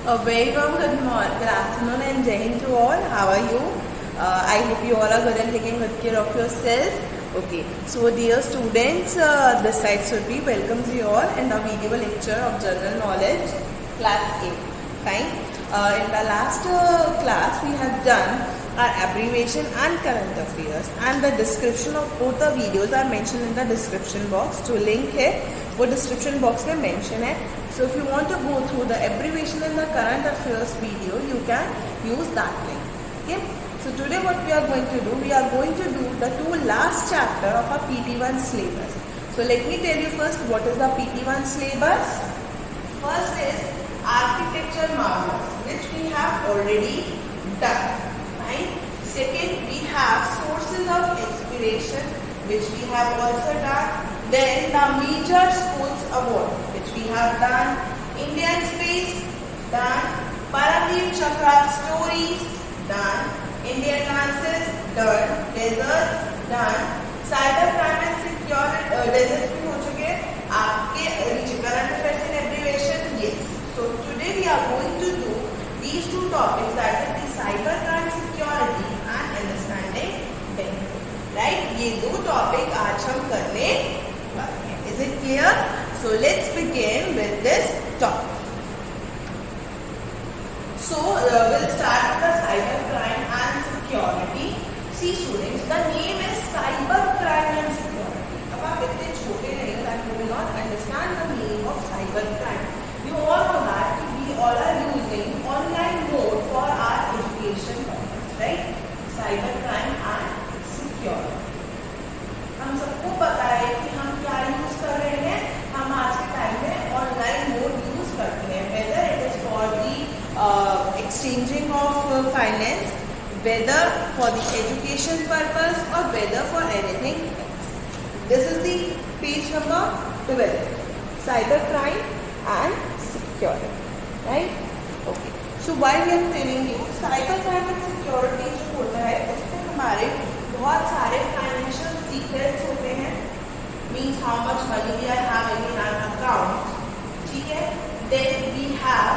A very warm good morning, good afternoon and Jai Hind to all. How are you? I hope you all are good and taking good care of yourself. Okay, so dear students, this side should be welcomes you all in the video lecture of general knowledge, class 8. Fine. In the last class, we have done our abbreviation and current affairs, and the description of both the videos are mentioned in the description box. तो link है वो description box में mention है. So if you want to go through the abbreviation in the current affairs video, you can use that link. Okay. So today what we are going to do, we are going to do the two last chapter of our PT1 syllabus. So let me tell you first what is the PT1 syllabus. First is architecture marvels, which we have already done. Right? Second, we have sources of inspiration, which we have also done. Then the major schools award, which we have done. Indian space, done. Paramveer Chakra stories, done. Indian dances, done. Deserts, done. Cyber crime and security, deserts भी हो चुके हैं. आपके current affairs and abbreviation, yes. So today we are going to do these two topics, that is the cyber crime security and understanding benefit. Right? ये दो topic आज हम करने वाले हैं. Is it clear? So let's begin with this topic. So we'll start with the cyber crime and security. See students, the name is cyber crime and security. अब आप इतने छोटे नहीं that you will not understand the meaning of cyber crime. You all know that we all are using online mode for our education purpose, right? Cyber crime and security. हम सबको पता है कि हम क्या यूज कर रहे हैं. हम आज के टाइम में ऑनलाइन मोड यूज करते हैं, whether it is for the exchanging of finance, whether for the education purpose, or whether for anything else. This is the page number 12, cyber crime and security, right? Okay. So why we are telling you cyber crime and security जो होता है उसमें हमारे बहुत सारे financial secrets होते हैं. Means how much money we are having in our account. ठीक है. Then we have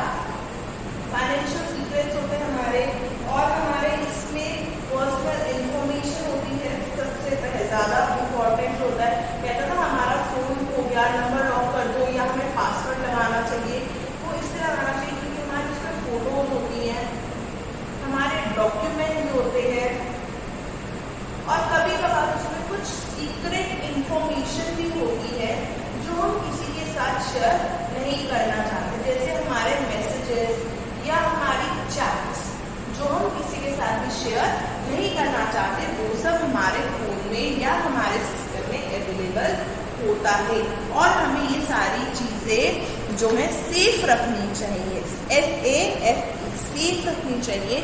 financial secrets होते हैं हमारे, और हमारे इसमें पर्सनल इंफॉर्मेशन होती है. सबसे पहले ज़्यादा इम्पोर्टेंट होता है, कहता था हमारा फोन हो गया, नंबर लॉक कर दो, या हमें पासवर्ड लगाना चाहिए. तो इस तरह लगाना चाहिए क्योंकि हमारी उसमें फोटोज होती हैं, हमारे डॉक्यूमेंट होते हैं, और कभी कभार उसमें कुछ सीक्रेट इंफॉर्मेशन भी होती है जो हम किसी के साथ शेयर नहीं करना चाहते. जैसे हमारे मैसेजेस या हमारी चैट्स जो हम किसी के साथ भी शेयर नहीं करना चाहते, वो सब हमारे फोन में या हमारे सिस्टम में अवेलेबल होता है. और हमें ये सारी चीज़ें जो है सेफ रखनी चाहिए. SAFE, सेफ रखनी चाहिए,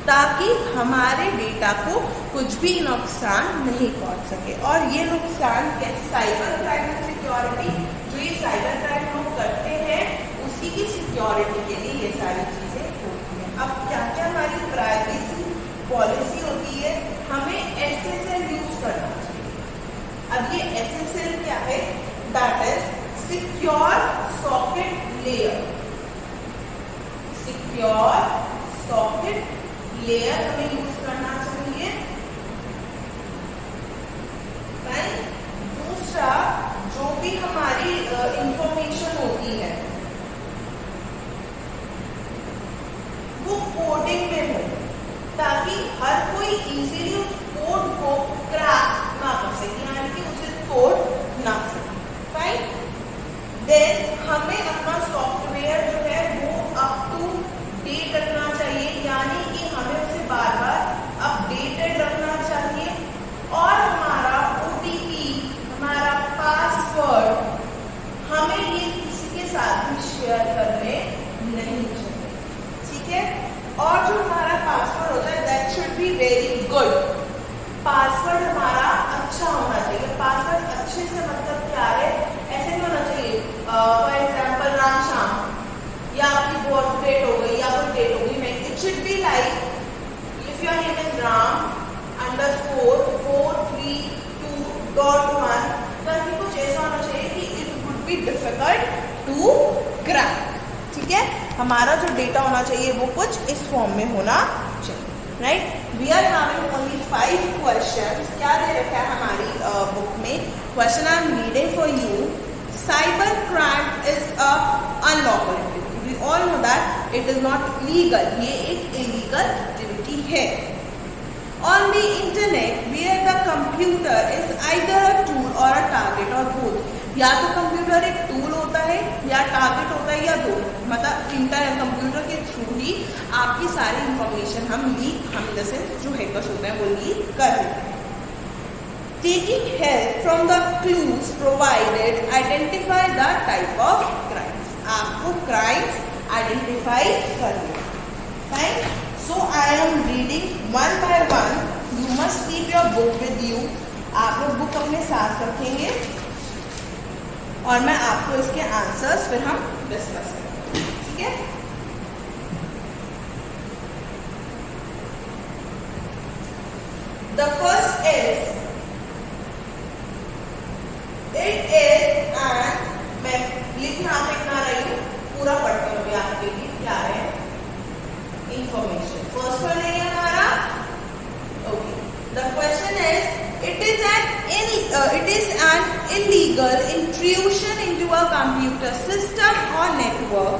ताकि हमारे डेटा को कुछ भी नुकसान नहीं पहुंच सके. और ये नुकसान कैसे, साइबर क्राइम एंड सिक्योरिटी, जो ये साइबर क्राइम लोग करते हैं उसी की सिक्योरिटी के लिए ये सारी चीजें होती हैं. अब क्या क्या हमारी प्राइवेसी पॉलिसी होती है, हमें SSL यूज करना चाहिए. अब ये SSL क्या है, that is secure socket layer. Secure socket layer हमें यूज करना चाहिए. दूसरा, जो भी हमारी इंफॉर्मेशन होती है वो कोडिंग में हो, ताकि हर कोई इजीली उस कोड को क्रैक ना कर सके, यानी कि उसे तोड़ ना सके. फाइन. देन हमें अपना सॉफ्टवेयर जो है वो अप टू डेट रखना चाहिए, यानी कि हमें उसे बार बार अपडेटेड रखना चाहिए. और हमारा OTP, हमारा पासवर्ड, हमें ये किसी के साथ भी शेयर करने नहीं चाहिए. ठीक है. और जो हमारा पासवर्ड होता है that should be very good. Password हमारा अच्छा होना चाहिए. पासवर्ड अच्छे से मतलब क्या है, ऐसे नहीं होना चाहिए फॉर एग्जाम्पल राम श्याम, या आपकी बर्थ डेट हो गई या कोई डेट हो गई. नहीं, it should be like if your name is Ram _432.1, ताकि कुछ ऐसा होना चाहिए कि it would be difficult to crack. ठीक है. हमारा जो डेटा होना चाहिए वो कुछ इस फॉर्म में होना चाहिए, right. We are having only 5 questions. क्या दे रखा है हमारी बुक में? Question I am reading for you. Cyber crime is a unlawful activity. We all know that it is not legal, ये एक इलीगल एक्टिविटी है। On the internet, where the computer is either a tool or a target or both. या तो computer एक tool होता है या target होता है या दो, मतलब कंप्यूटर के थ्रू ही आपकी सारी इंफॉर्मेशन हम इन द सेंस जो हैकर्स होते हैं वो लीक कर देते हैं। Taking help from the clues provided identify the type of crimes. आपको क्राइम्स आइडेंटिफाई करना है। So I am reading one by one. You must keep your book with you. आप लोग बुक अपने साथ रखेंगे और मैं आपको इसके आंसर्स फिर हम डिस्कस करेंगे, ठीक है। The first is it is and मैं लिखना रही हूँ, पूरा पढ़ते हुए आपके लिए क्या है information. First one है हमारा, okay. The question is it is an illegal intrusion into a computer system or network.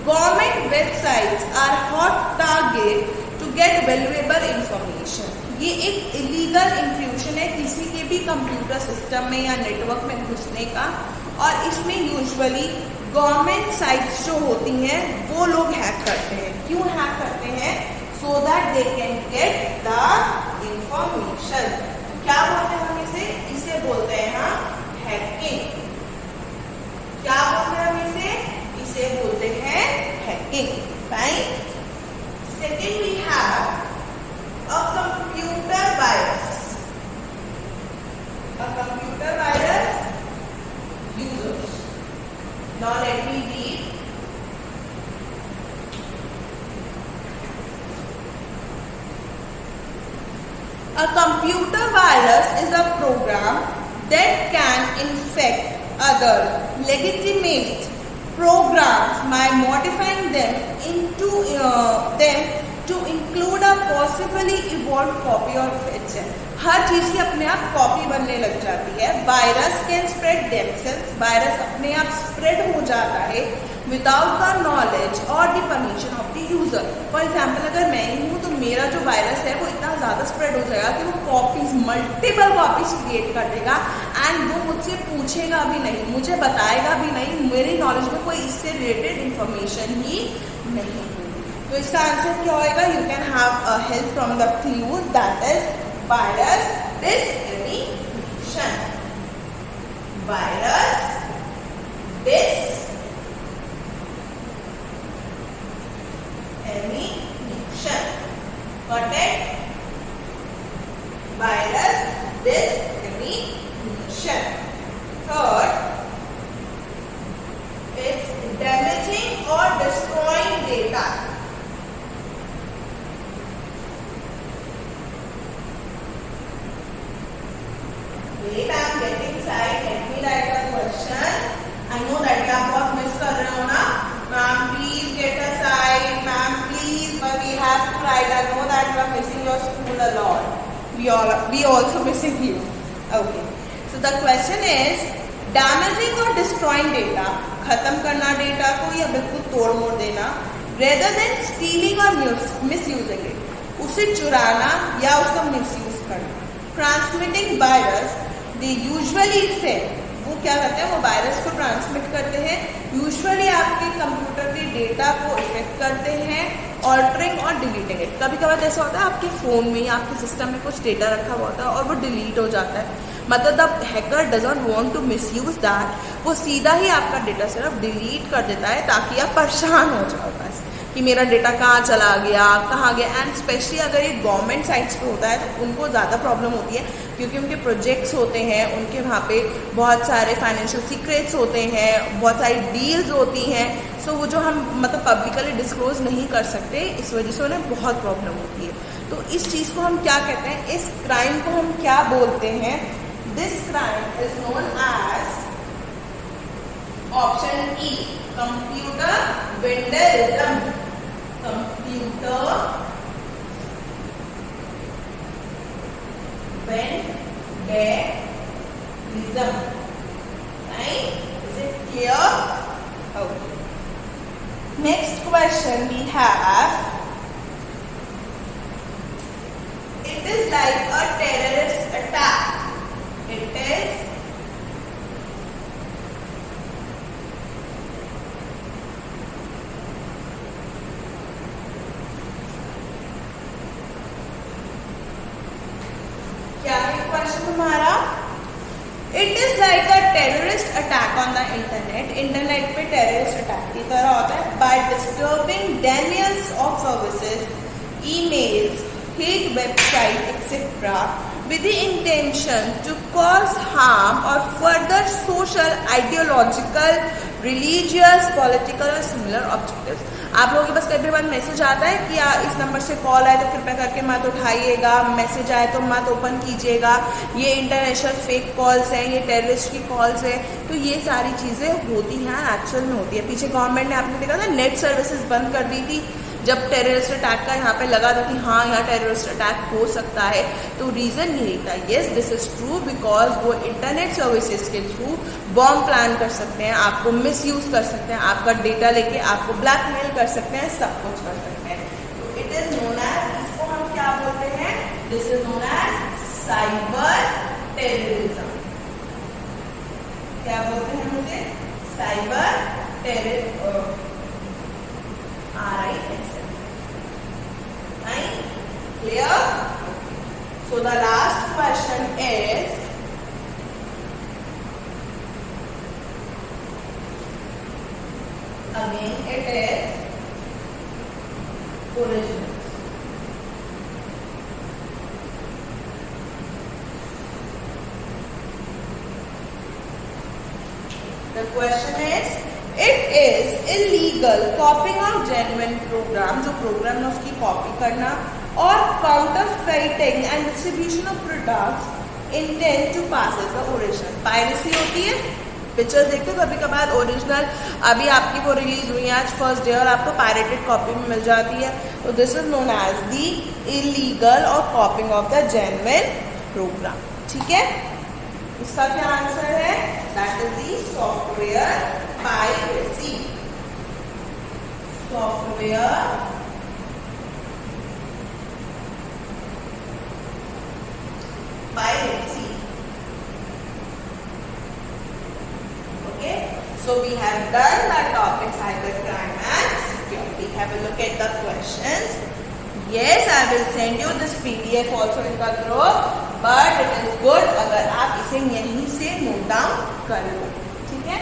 Government websites are hot target to get valuable information. ये एक इलीगल इंट्रूशन है किसी के भी कंप्यूटर सिस्टम में या नेटवर्क में घुसने का, और इसमें यूजुअली गवर्नमेंट साइट्स जो होती हैं वो लोग हैक करते हैं। क्यों हैक करते हैं? So that they can get the information. क्या बोलते हैं हम इसे बोलते हैं हम हैकिंग। क्या बोलते हैं हम इसे बोलते हैं hacking, right. Second we have a computer virus. A computer virus users. Now let me read. A computer virus is a program that can infect other legitimate programs by modifying them into to include a possibly evolved copy of itself. हर चीज की अपने आप copy बनने लग जाती है। Virus can spread themselves. Virus अपने आप स्प्रेड हो जाता है विदाउट द नॉलेज और the permission of the user. For example अगर मैं ही हूँ तो मेरा जो वायरस है वो इतना ज़्यादा स्प्रेड हो जाएगा कि वो कॉपीज मल्टीपल कॉपीज क्रिएट कर देगा एंड वो मुझसे पूछेगा भी नहीं, मुझे बताएगा भी नहीं, मेरी नॉलेज में कोई इससे रिलेटेड इंफॉर्मेशन ही नहीं होगी। तो इसका आंसर क्या होएगा? You can have help from the clues that is virus dissemination. Virus dissemination. Got it? Virus dissemination. Third, it's damaging or destroying data. Wait, I am getting side. Let me write the question. I know that आप बहुत miss कर रहे हो ना. Ma'am, please get a side. Ma'am, please. But we have to write. I know that you are missing your school a lot. We also missing you. Okay. So the question is damaging or destroying data. खत्म करना data को या बिल्कुल तोड़ मोड़ देना. Rather than stealing or misusing it. उसे चुराना या उसका misuse करना. Transmitting virus. They usually fail. वो क्या करते हैं? वो वायरस को ट्रांसमिट करते हैं, यूजुअली आपके कंप्यूटर के डेटा को इफेक्ट करते हैं, ऑल्टरिंग और डिलीटिंग इट। कभी कभार ऐसा होता है आपके फ़ोन में या आपके सिस्टम में कुछ डेटा रखा हुआ होता है और वो डिलीट हो जाता है, मतलब the hacker doesn't want to misuse that, वो सीधा ही आपका डेटा सिर्फ डिलीट कर देता है ताकि आप परेशान हो जाओ बस कि मेरा डेटा कहाँ चला गया, कहाँ गया। एंड स्पेशली अगर ये गवर्नमेंट साइट्स पे होता है तो उनको ज़्यादा प्रॉब्लम होती है क्योंकि उनके प्रोजेक्ट्स होते हैं, उनके वहाँ पे बहुत सारे फाइनेंशियल सीक्रेट्स होते हैं, बहुत सारी डील्स होती हैं, सो वो जो हम मतलब पब्लिकली डिस्क्लोज नहीं कर सकते, इस वजह से उन्हें बहुत प्रॉब्लम होती है। तो इस चीज़ को हम क्या कहते हैं, इस क्राइम को हम क्या बोलते हैं? This crime is known as option E computer vandalism, computer vandalism, right? Is it clear? Okay. Next question we have. It is like a terrorist attack. It is क्या है क्वेश्चन हमारा? It is like a terrorist attack on the internet, internet पे terrorist attack की तरह होता है, by disturbing denials of services, emails, hate website etc. with the intention to cause harm or further social, ideological, religious, political or similar objectives. आप लोगों के पास कभी बार message आता है कि इस नंबर से कॉल आए तो कृपया करके मत उठाइएगा, मैसेज आए तो मत ओपन कीजिएगा, ये इंटरनेशनल फेक कॉल्स हैं, ये टेररिस्ट की कॉल्स हैं, तो ये सारी चीज़ें होती हैं, एक्चुअल में होती है। पीछे गवर्नमेंट ने आपने देखा था नेट सर्विसेज बंद कर दी थी जब टेररिस्ट अटैक का यहाँ पे लगा था कि हाँ यहाँ टेररिस्ट अटैक हो सकता है, तो रीज़न यही था, yes this is true, because वो इंटरनेट सर्विसेज के थ्रू बॉम्ब प्लान कर सकते हैं, आपको मिसयूज कर सकते हैं, आपका डेटा लेके आपको ब्लैकमेल कर सकते हैं, सब कुछ कर सकते हैं। तो इट इज नोन एज, इसको हम क्या बोलते हैं? This is known as cyber terrorism. क्या बोलते हैं मुझे? Cyber terrorism. Clear? So the last question is, again it is originals. The question is, it is illegal copying of genuine program, जो प्रोग्राम है उसकी कॉपी करना, और counterfeiting and distribution of products intend to pass as the original. Piracy होती है, pictures देखते हो कभी कभार ओरिजिनल, अभी आपकी वो रिलीज हुई है आज फर्स्ट डे और आपको पायरेटेड कॉपी में मिल जाती है, तो this is known as the illegal or copying of the genuine program. ठीक है, इसका क्या आंसर है? That is the software piracy. Software piracy. Okay, so we have done the topic cybercrime and security. Have a look at the questions. Yes, I will send you this PDF also in the group, but it is good अगर आप इसे यहीं से note down कर लो। ठीक है,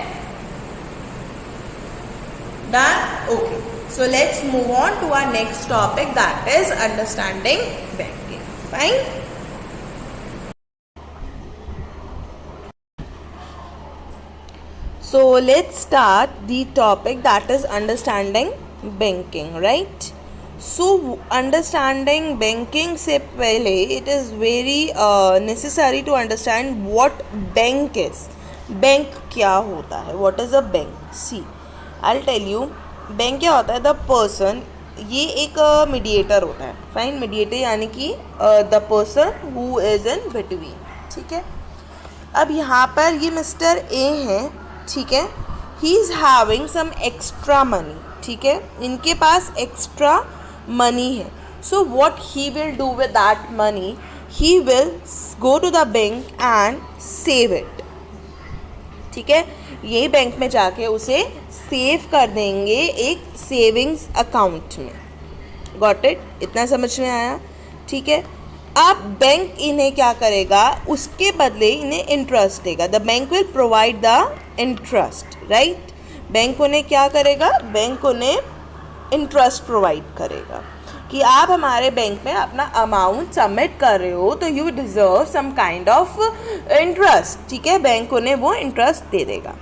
done? Okay, so let's move on to our next topic, that is understanding banking. Fine. So let's start the topic, that is understanding banking, right? So understanding banking से पहले it is very necessary to understand what bank is. Bank क्या होता है? What is a bank? See, I'll tell you. Bank क्या होता है? The person, ये एक मीडिएटर होता है, फाइन, मीडिएटर यानी कि the person who is in between. ठीक है, अब यहाँ पर ये मिस्टर ए हैं, ठीक है, he is having some extra money, ठीक है, इनके पास एक्स्ट्रा मनी है। So what he will do with that money, he will go to the bank and save it. ठीक है, यही बैंक में जाके उसे सेव कर देंगे एक सेविंग्स अकाउंट में। Got it? इतना समझ में आया? ठीक है, अब बैंक इन्हें क्या करेगा, उसके बदले इन्हें इंटरेस्ट देगा। The bank will provide the interest, right? Bank उन्हें क्या करेगा, बैंक उन्हें इंटरेस्ट प्रोवाइड करेगा कि आप हमारे बैंक में अपना अमाउंट सबमिट कर रहे हो तो you deserve some kind of interest. ठीक है, बैंक उन्हें वो इंटरेस्ट दे देगा।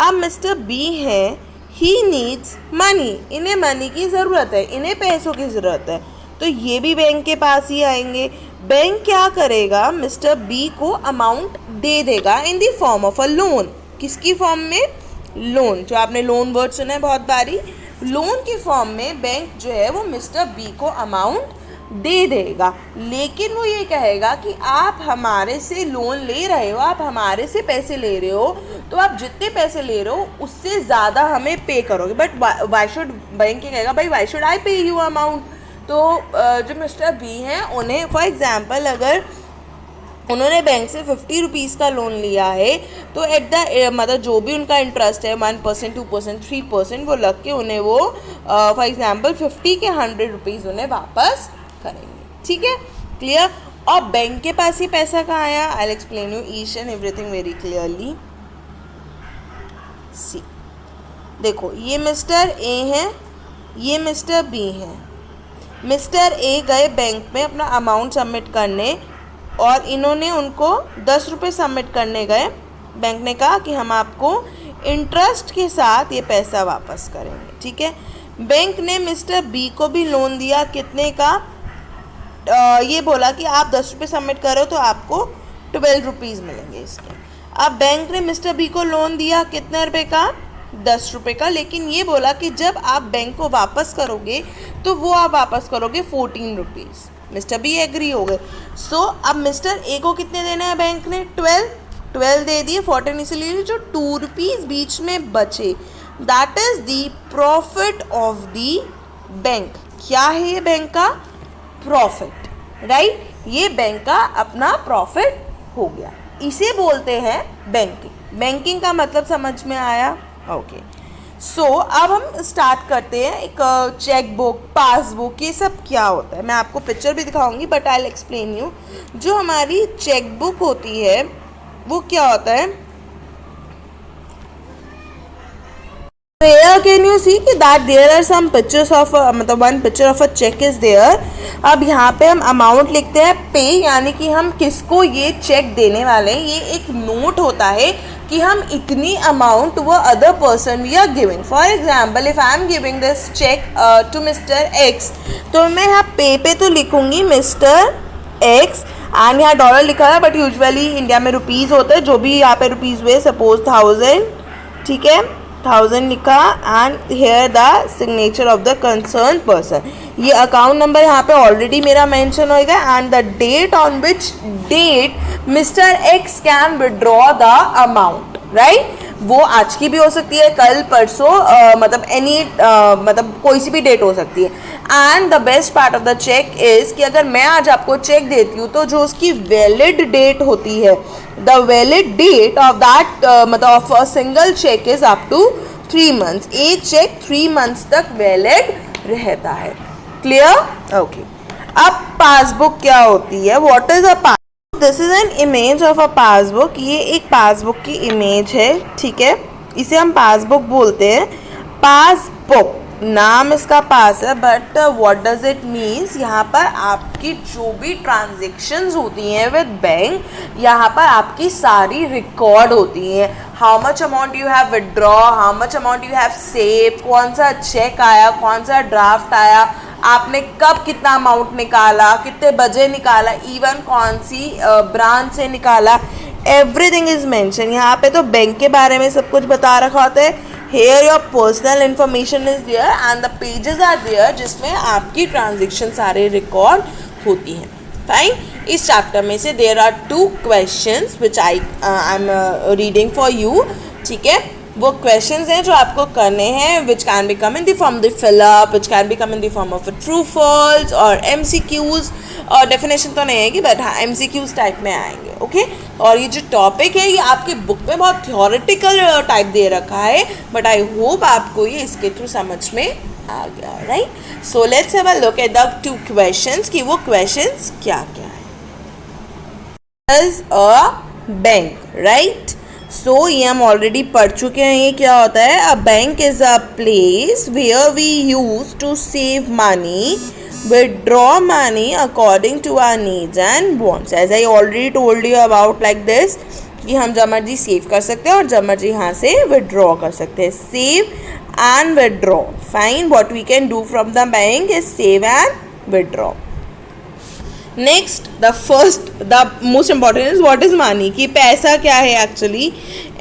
अब मिस्टर बी हैं, ही नीड्स मनी, इन्हें मनी की ज़रूरत है, इन्हें पैसों की ज़रूरत है, तो ये भी बैंक के पास ही आएंगे। बैंक क्या करेगा, मिस्टर बी को अमाउंट दे देगा इन the form of a loan. किसकी फॉर्म में? लोन, जो आपने लोन वर्ड सुना है बहुत बारी, लोन की फॉर्म में बैंक जो है वो मिस्टर बी को अमाउंट दे देगा, लेकिन वो ये कहेगा कि आप हमारे से लोन ले रहे हो, आप हमारे से पैसे ले रहे हो, तो आप जितने पैसे ले रहे हो उससे ज़्यादा हमें पे करोगे। बट वाई शुड, बैंक ये कहेगा भाई वाई शुड आई पे यू अमाउंट। तो जो मिस्टर बी हैं उन्हें फॉर एग्जांपल अगर उन्होंने बैंक से 50 रुपीज़ का लोन लिया है तो एट द मतलब जो भी उनका इंटरेस्ट है 1%, 2%, 3% वो लग के उन्हें वो फॉर एग्जांपल 50 के 100 रुपीज़ उन्हें वापस करेंगे। ठीक है, क्लियर। और बैंक के पास ही पैसा कहाँ आया, I will explain you each and everything very clearly. See देखो, ये मिस्टर ए है, ये मिस्टर बी है। मिस्टर ए गए बैंक में अपना अमाउंट सबमिट करने और इन्होंने उनको 10 रुपये सबमिट करने गए। बैंक ने कहा कि हम आपको इंटरेस्ट के साथ ये पैसा वापस करेंगे। ठीक है, बैंक ने मिस्टर बी को भी लोन दिया, कितने का, ये बोला कि आप 10 रुपये सबमिट करो तो आपको 12 रुपीज़ मिलेंगे इसके। अब बैंक ने मिस्टर बी को लोन दिया कितने रुपए का, 10 रुपये का, लेकिन ये बोला कि जब आप बैंक को वापस करोगे तो वो आप वापस करोगे 14 रुपीज़। मिस्टर बी एग्री हो गए। सो अब मिस्टर ए को कितने देने हैं बैंक ने, 12 दे दिए, 14 इसलिए जो 2 रुपीज़ बीच में बचे, that is the profit of the bank. क्या है ये बैंक का प्रॉफिट, राइट, ये बैंक का अपना प्रॉफिट हो गया, इसे बोलते हैं बैंकिंग। बैंकिंग का मतलब समझ में आया, ओके। सो अब हम स्टार्ट करते हैं। एक चेक बुक, पासबुक, ये सब क्या होता है मैं आपको पिक्चर भी दिखाऊंगी, but I will explain you. जो हमारी चेक बुक होती है वो क्या होता है, Here can you see कि that there are some pictures of मतलब one picture of a check is there। अब यहाँ पे हम अमाउंट लिखते हैं पे, यानी कि हम किसको ये चेक देने वाले हैं। ये एक नोट होता है कि हम इतनी अमाउंट वो other person we are giving. For example if I am giving this cheque to mister X, तो मैं यहाँ पे तो लिखूंगी मिस्टर एक्स एंड यहाँ डॉलर लिखा है, बट यूजुअली इंडिया में रुपीज़ होता है, जो भी यहाँ पे रुपीज़ हुए, सपोज 1000, ठीक है, 1000 लिखा and here the signature of the concern person. ये अकाउंट नंबर यहाँ पे ऑलरेडी मेरा मेंशन होगा and the date on which date mister X can withdraw the amount, right. वो आज की भी हो सकती है, कल, परसों, मतलब एनी मतलब कोई सी भी डेट हो सकती है। And the best part of the cheque is कि अगर मैं आज आपको चेक देती हूँ तो जो उसकी वैलिड डेट होती है, the valid date of that मतलब of a single cheque is up to 3 months. एक चेक 3 मंथ्स तक वैलिड रहता है। Clear, okay. अब पासबुक क्या होती है, what is a passbook? This is an image of a passbook. ये एक पासबुक की इमेज है, ठीक है, इसे हम पासबुक बोलते हैं। पासबुक नाम इसका पास है, but what does it means, यहाँ पर आपकी जो भी ट्रांजेक्शन्स होती हैं विद बैंक, यहाँ पर आपकी सारी रिकॉर्ड होती हैं। How much amount you have withdraw, how much amount you have save, कौन सा चेक आया, कौन सा ड्राफ्ट आया, आपने कब कितना अमाउंट निकाला, कितने बजे निकाला, इवन कौन सी ब्रांच से निकाला, एवरीथिंग इज मेंशन। यहाँ पे तो बैंक के बारे में सब कुछ बता रखा होता है। Here your personal information is there and the pages are there जिसमें आपकी ट्रांजेक्शन सारे रिकॉर्ड होती हैं। फाइन, इस चैप्टर में से there are 2 questions which I am reading for you, ठीक है। वो क्वेश्चंस हैं जो आपको करने हैं, which can be come in the form the fill up, which can be come in the form of true false और MCQs, और डेफिनेशन तो नहीं आएगी बट हाँ MCQs टाइप में आएंगे, ओके। और ये जो टॉपिक है ये आपके बुक में बहुत थ्योरेटिकल टाइप दे रखा है, बट आई होप आपको ये इसके थ्रू समझ में आ गया, right. So let's have a look at the 2 questions कि वो क्वेश्चंस क्या क्या है। Is a bank, right. So ये हम ऑलरेडी पढ़ चुके हैं। ये क्या होता है, a bank is a place where we use to save money, withdraw money according to our needs and wants. As I already told you about like this, कि हम जब मर्जी सेव कर सकते हैं और जब मर्जी यहाँ से विड्रॉ कर सकते हैं। Save and withdraw, fine, what we can do from the bank is save and withdraw. Next the most important is what is money, कि पैसा क्या है actually.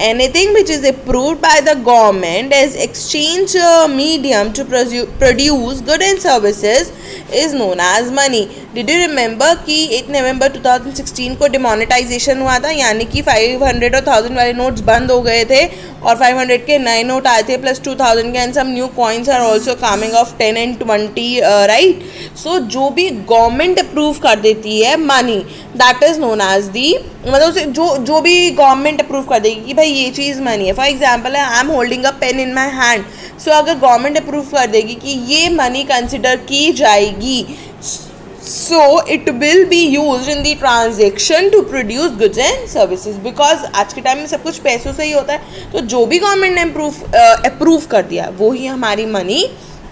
Anything which is approved by the government as exchange medium to produce good and services is known as money. Did you remember कि 8 नवंबर 2016 को demonetisation हुआ था, यानी कि 500 और 1000 वाले नोट्स बंद हो गए थे और 500 के नए नोट आए थे, प्लस 2000 के and some new coins are also coming of 10 and 20, right. So जो भी गवर्नमेंट अप्रूव कर देती है money, that is known as the, मतलब उसे जो भी गवर्नमेंट अप्रूव कर देगी कि भाई ये चीज़ मनी है. For example I am holding a pen in my hand, so अगर गवर्नमेंट अप्रूव कर देगी कि ये मनी कंसिडर की जाएगी, so it will be used in the transaction to produce goods and services, because आज के टाइम में सब कुछ पैसों से ही होता है. तो जो भी गवर्नमेंट ने अप्रूव कर दिया वो ही हमारी मनी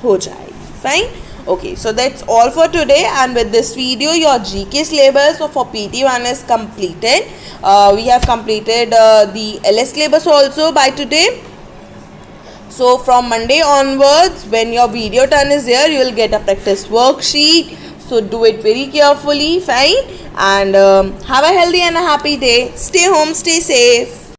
हो जाएगी. Fine. Okay, so that's all for today, and with this video your GK syllabus for PT1 is completed. We have completed the LS syllabus also by today. So from Monday onwards, when your video turn is there, you will get a practice worksheet. So do it very carefully, fine, and have a healthy and a happy day. Stay home, stay safe.